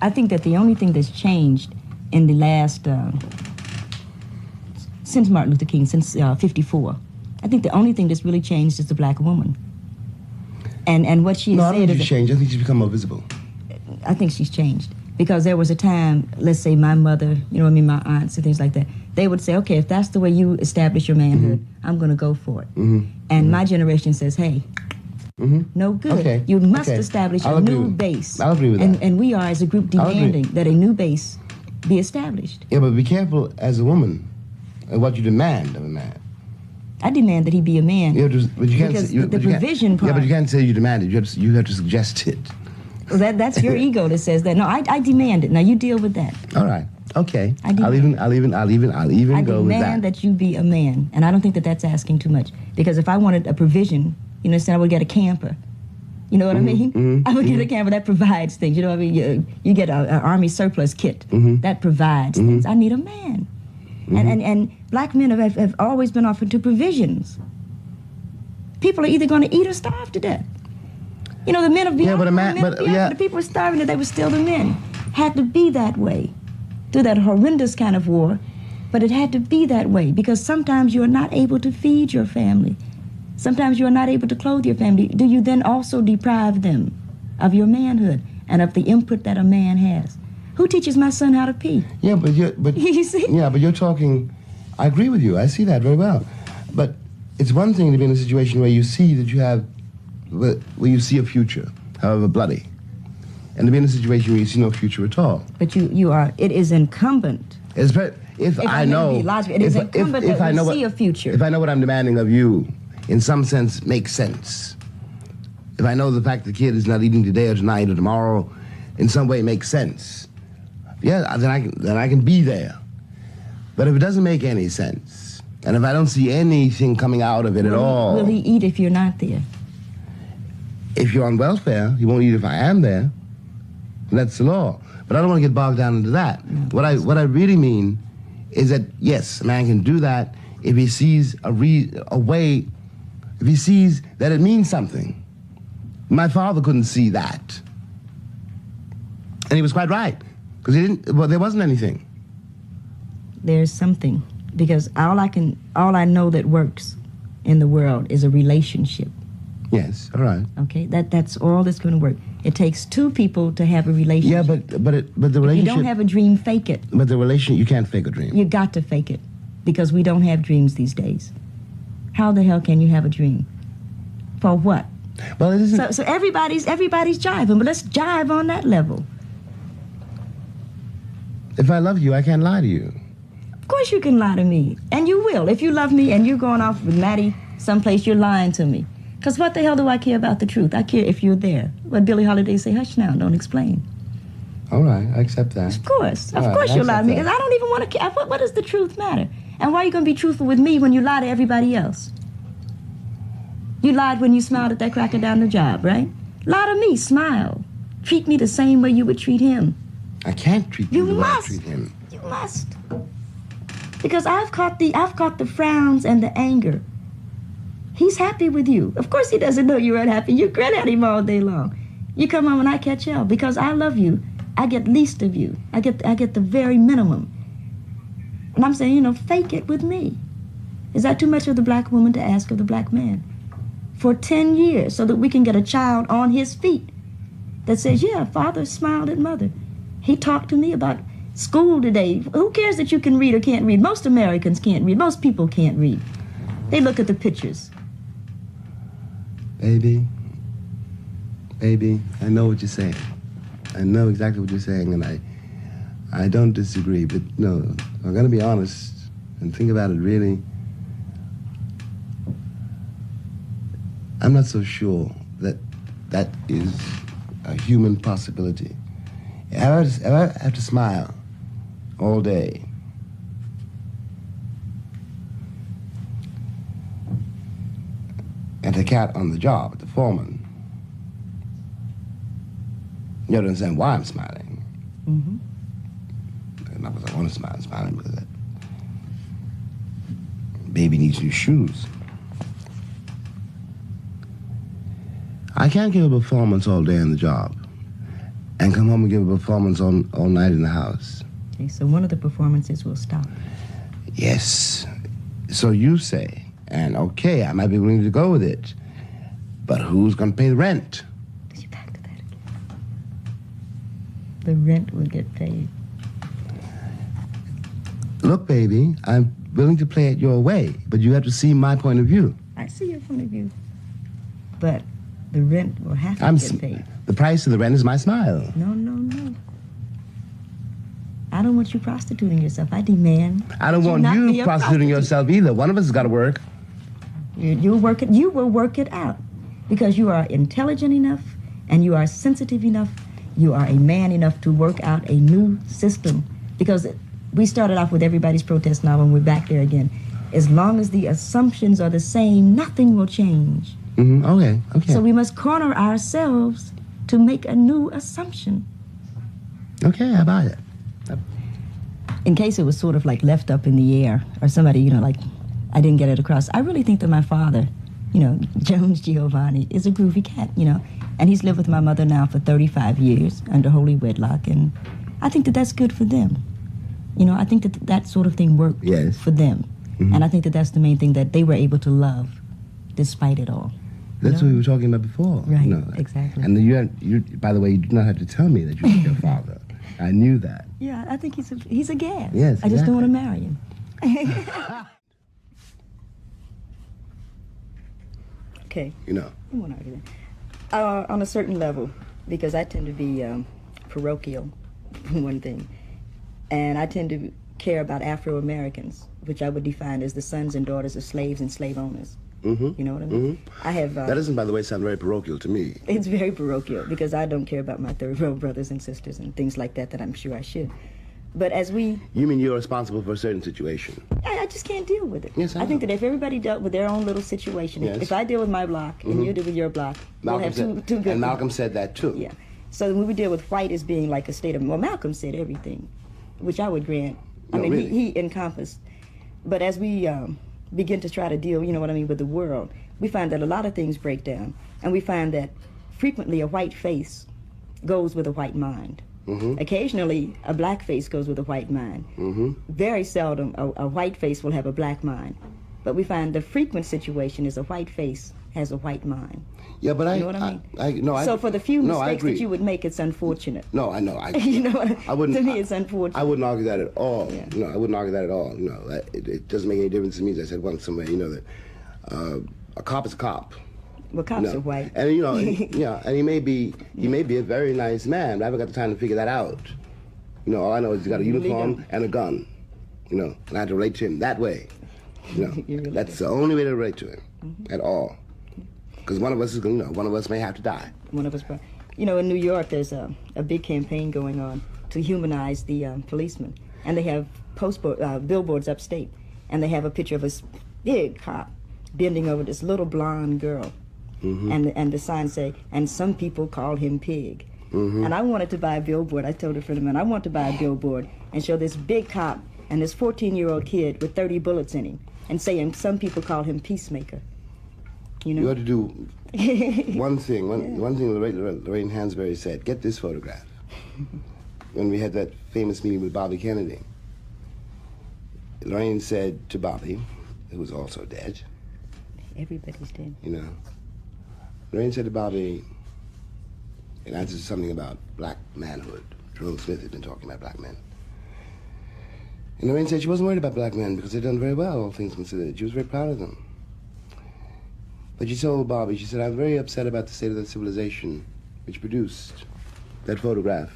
I think that the only thing that's changed in the last, since Martin Luther King, since 54, I think the only thing that's really changed is the black woman. And what she No, said I don't think is she's changed. I think she's become more visible. I think she's changed. Because there was a time, let's say my mother, you know what I mean, my aunts and things like that, they would say, okay, if that's the way you establish your manhood, I'm going to go for it. And my generation says, hey, no good. Okay. You must establish a new base. I'll agree with that. And we are, as a group, demanding that a new base be established. Yeah, but be careful as a woman of what you demand of a man. I demand that he be a man. Yeah, but you can't because say, the provision part. Yeah, but you can't say you demand it. You have to suggest it. Well, that's your ego that says that. No, I demand it. Now you deal with that. All right. Okay. I'll even go with that. I demand that you be a man, and I don't think that that's asking too much. Because if I wanted a provision, you know, I would get a camper. You know what I mean? I would get a camper that provides things. You know what I mean? You get an army surplus kit that provides things. I need a man, and black men have always been offered to provisions. People are either going to eat or starve to death. You know, the men of beyond, the people were starving that they were still the men. Had to be that way through that horrendous kind of war, but it had to be that way because sometimes you are not able to feed your family. Sometimes you are not able to clothe your family. Do you then also deprive them of your manhood and of the input that a man has? Who teaches my son how to pee? Yeah, but you see? Yeah, but you're talking. I agree with you. I see that very well. But it's one thing to be in a situation where you see that you have. Where you see a future, however bloody, and to be in a situation where you see no future at all. But you are. It is incumbent. If I know, it is incumbent that we see a future. If I know what I'm demanding of you, in some sense, makes sense. If I know the fact the kid is not eating today or tonight or tomorrow, in some way makes sense. Yeah, then I can be there. But if it doesn't make any sense, and if I don't see anything coming out of it at all, will he eat if you're not there? If you're on welfare, he won't eat if I am there. That's the law. But I don't want to get bogged down into that. No, what I really mean is that, yes, a man can do that if he sees a way, if he sees that it means something. My father couldn't see that. And he was quite right, because there wasn't anything. There's something, because all I know that works in the world is a relationship. Yes, all right. Okay, that's all that's going to work. It takes two people to have a relationship. Yeah, but the relationship. If you don't have a dream, fake it. But the relationship, you can't fake a dream. You got to fake it, because we don't have dreams these days. How the hell can you have a dream? For what? Well, it isn't. So everybody's jiving, but let's jive on that level. If I love you, I can't lie to you. Of course you can lie to me, and you will. If you love me and you're going off with Maddie someplace, you're lying to me. Because what the hell do I care about the truth? I care if you're there. But Billie Holiday say, hush now, don't explain. All right, I accept that. Of course you'll lie to me, because I don't even want to care. What does the truth matter? And why are you going to be truthful with me when you lie to everybody else? You lied when you smiled at that cracker down the job, right? Lie to me, smile. Treat me the same way you would treat him. I can't treat you the way I treat him. You must. Because I've caught the frowns and the anger. He's happy with you. Of course he doesn't know you're unhappy. You grin at him all day long. You come home and I catch hell. Because I love you, I get least of you. I get the very minimum. And I'm saying, fake it with me. Is that too much of the black woman to ask of the black man? For 10 years, so that we can get a child on his feet that says, yeah, father smiled at mother. He talked to me about school today. Who cares that you can read or can't read? Most Americans can't read. Most people can't read. They look at the pictures. Baby, I know what you're saying. I know exactly what you're saying, and I don't disagree. But no, I'm going to be honest and think about it really. I'm not so sure that is a human possibility. If I have to smile all day, and the cat on the job, the foreman, you don't understand why I'm smiling. Not because I want to smile. I'm smiling because that baby needs new shoes. I can't give a performance all day on the job and come home and give a performance all night in the house. Okay, so one of the performances will stop. Yes. So you say, and okay, I might be willing to go with it, but who's going to pay the rent? You're back to that again. The rent will get paid. Look, baby, I'm willing to play it your way, but you have to see my point of view. I see your point of view. But the rent will have to get paid. The price of the rent is my smile. No, no, no. I don't want you prostituting yourself. I demand. I don't want you prostituting yourself either. One of us has got to work. You will work it out. Because you are intelligent enough and you are sensitive enough. You are a man enough to work out a new system. Because we started off with everybody's protest novel and we're back there again. As long as the assumptions are the same, nothing will change. Mm-hmm. Okay. So we must corner ourselves to make a new assumption. Okay, I buy it. In case it was sort of like left up in the air or somebody, like I didn't get it across. I really think that my father, James Giovanni, is a groovy cat, and he's lived with my mother now for 35 years under holy wedlock, and I think that that's good for them. I think that sort of thing worked for them. Mm-hmm. And I think that that's the main thing, that they were able to love despite it all. That's what we were talking about before. Right, exactly. And you, by the way, you did not have to tell me that you were your father. I knew that. Yeah, I think he's a gas. Yes, I just don't want to marry him. Okay. I won't argue that. On a certain level, because I tend to be parochial, for one thing, and I tend to care about Afro-Americans, which I would define as the sons and daughters of slaves and slave owners. Mm-hmm. You know what I mean? Mm-hmm. I have. That doesn't, by the way, sound very parochial to me. It's very parochial because I don't care about my third-world brothers and sisters and things like that I'm sure I should. But as we... You mean you're responsible for a certain situation? I just can't deal with it. Yes, I think that if everybody dealt with their own little situation, if I deal with my block and you deal with your block, we'll have two good... And Malcolm said that too. Yeah. So when we deal with white as being like a state of... Well, Malcolm said everything, which I would grant. Really? He encompassed. But as we begin to try to deal, with the world, we find that a lot of things break down. And we find that frequently a white face goes with a white mind. Mm-hmm. Occasionally, a black face goes with a white mind. Mm-hmm. Very seldom, a white face will have a black mind. But we find the frequent situation is a white face has a white mind. Yeah, but you know what I mean? So for the few mistakes that you would make, it's unfortunate. No, I know. I wouldn't. To me, it's unfortunate. I wouldn't argue that at all. Yeah. No, I wouldn't argue that at all. No, it doesn't make any difference to me. As I said once somewhere, that a cop is a cop. Well, cops are white. And and he may be a very nice man, but I haven't got the time to figure that out. All I know is he's got a uniform and a gun. And I have to relate to him that way. That's the only way to relate to him at all. Because one of us is one of us may have to die. One of us, in New York, there's a big campaign going on to humanize the policeman, and they have billboards upstate, and they have a picture of a big cop bending over this little blonde girl. Mm-hmm. And the sign say, and some people call him Pig. Mm-hmm. And I wanted to buy a billboard. I told a friend of mine, I want to buy a billboard and show this big cop and this 14-year-old kid with 30 bullets in him and saying some people call him Peacemaker. You ought to do one thing. One thing Lorraine Hansberry said, get this photograph. When we had that famous meeting with Bobby Kennedy, Lorraine said to Bobby, who was also dead. Everybody's dead. Lorraine said to Bobby, in answer to something about black manhood. Jerome Smith had been talking about black men. And Lorraine said she wasn't worried about black men because they'd done very well, all things considered. She was very proud of them. But she told Bobby, she said, I'm very upset about the state of that civilization which produced that photograph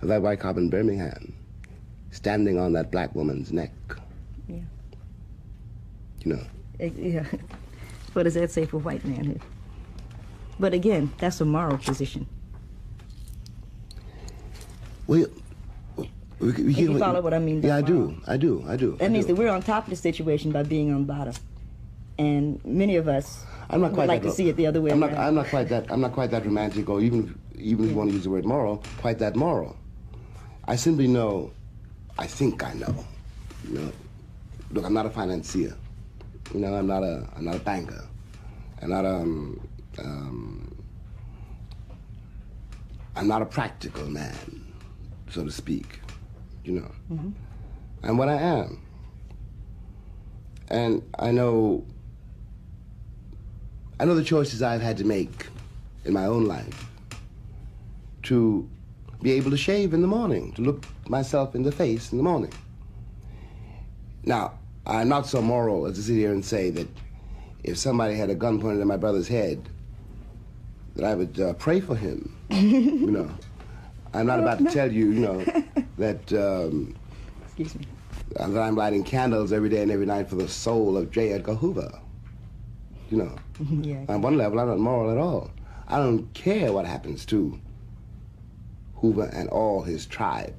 of that white cop in Birmingham standing on that black woman's neck. Yeah. Yeah. What does that say for white manhood? But again, that's a moral position. Well, if you follow what I mean by moral. I do. That means that we're on top of the situation by being on bottom. And many of us would like to see it the other way around. I'm not quite that romantic, or even if you want to use the word moral, quite that moral. I simply know, I think I know. Look, I'm not a financier. I'm not a banker. I'm not I'm not a practical man, so to speak, you know. I'm what I am. And I know the choices I've had to make in my own life to be able to shave in the morning, to look myself in the face in the morning. Now, I'm not so moral as to sit here and say that if somebody had a gun pointed at my brother's head, that I would pray for him, you know. I'm not about to tell you, you know, that, Excuse me. that I'm lighting candles every day and every night for the soul of J. Edgar Hoover, you know. Yeah. On one level, I'm not moral at all. I don't care what happens to Hoover and all his tribe.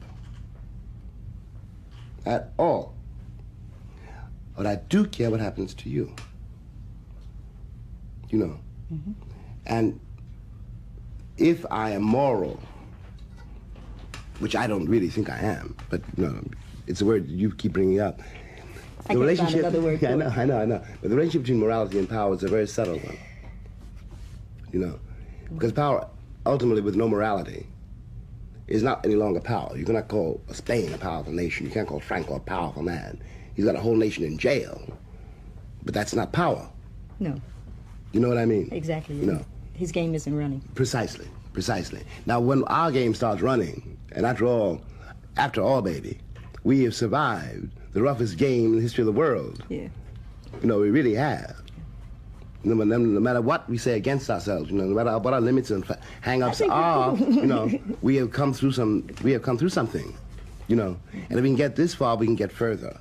At all. But I do care what happens to you. You know. And if I am moral, which I don't really think I am, but you know, it's a word you keep bringing up. I can find another word for it. I know. But the relationship between morality and power is a very subtle one. You know, because power, ultimately, with no morality, is not any longer power. You cannot call Spain a powerful nation. You can't call Franco a powerful man. He's got a whole nation in jail, but that's not power. No. You know what I mean? Exactly. You know. His game isn't running. Precisely. Now, when our game starts running, and after all, baby, we have survived the roughest game in the history of the world. Yeah. You know, we really have. No matter what we say against ourselves, you know, no matter what our limits and hang-ups are, you know, we have come through something, you know. And if we can get this far, we can get further.